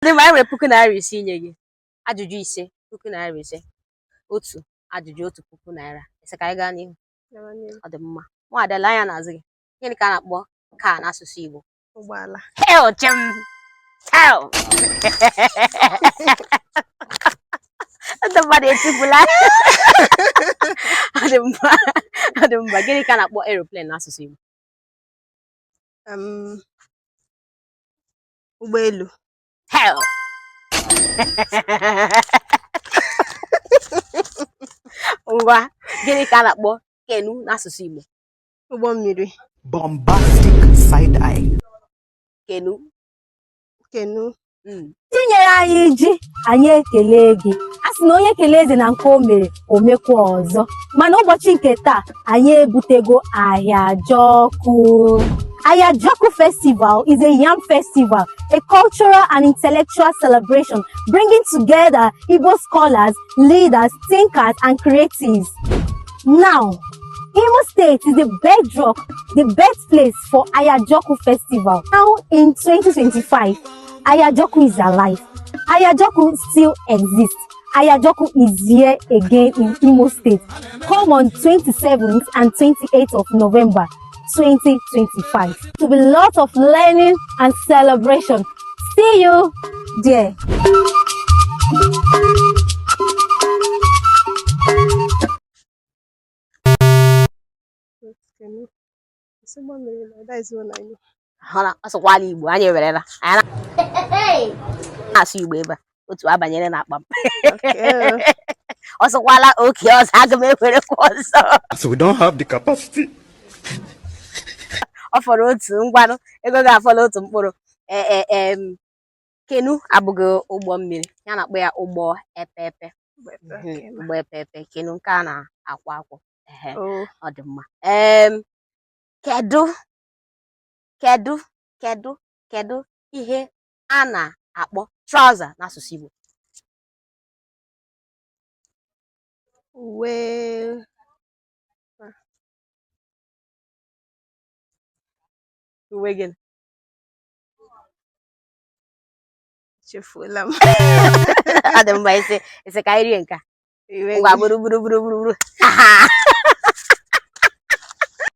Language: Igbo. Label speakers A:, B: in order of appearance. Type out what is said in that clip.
A: Ndị ma enwere puku naira isi nye gị. Ajụjụ ise, puku naira ise. Otu ajụjụ otu puku naira. Ese ka anyị gaa n'ihu. Ọ dị mma. Mụ adịla anya n'azụ gị. Gịnị ka a na-akpọ ka n'asụsụ Igbo?
B: Ụgbọala.
A: Hell, Jim. Hell. Somebody etipula. Ọ dị mma. Gịnị ka a na-akpọ aeroplane n'asụsụ Igbo?
B: Ụgbọelu.
A: Hell. Ngwa, gịnị ka a na-akpọ kenu n'asụsụ Igbo?
B: Ụgbọ mmiri.
C: Bombastic side eye.
A: Kenu.
B: Kenu.
D: Tinyere anyị ji, anyị ekele gị. A sị na onye kelee eze na nke o mere, o mekwa ọzọ. Mana ụbọchị nke taa, anyị ebutego Ayajoku. Ayajoku Festival is a yam festival, a cultural and intellectual celebration bringing together Igbo scholars, leaders, thinkers, and creatives. Now, Imo State is the bedrock, the birthplace for Ayajoku Festival. Now, in 2025, Ayajoku is alive. Ayajoku still exists. Ayajoku is here again in Imo State. Come on 27th and 28th of November 2025. To be lots of learning and celebration. See you there.
B: Kenu. Ụgbọ mmiri na that is one I know.
A: Hala, asụkwala Igbo, anyị ewerela. Anyị na-asụ Igbo ebe a. Otu abanyere n'akpa m. Ọ sụkwala oke ọzọ, aga m ewerekwa ọzọ.
C: So we don't have the capacity.
A: Ọ fọrọ otu ngwanụ, ego ga-afọrọ otu mkpụrụ. Kenu abụghị ụgbọ mmiri, ya na-akpọ ya ụgbọ epepe. Ụgbọ epepe, kenu nke a na-akwọ akwọ. Ọ dị mma. Kedu ihe a na-akpọ trouser n'asụsụ Igbo? Uwe gịnị?
B: Chefuola m.
A: Ọ dị mma, ise ka anyị rie nka. Ngwa buru.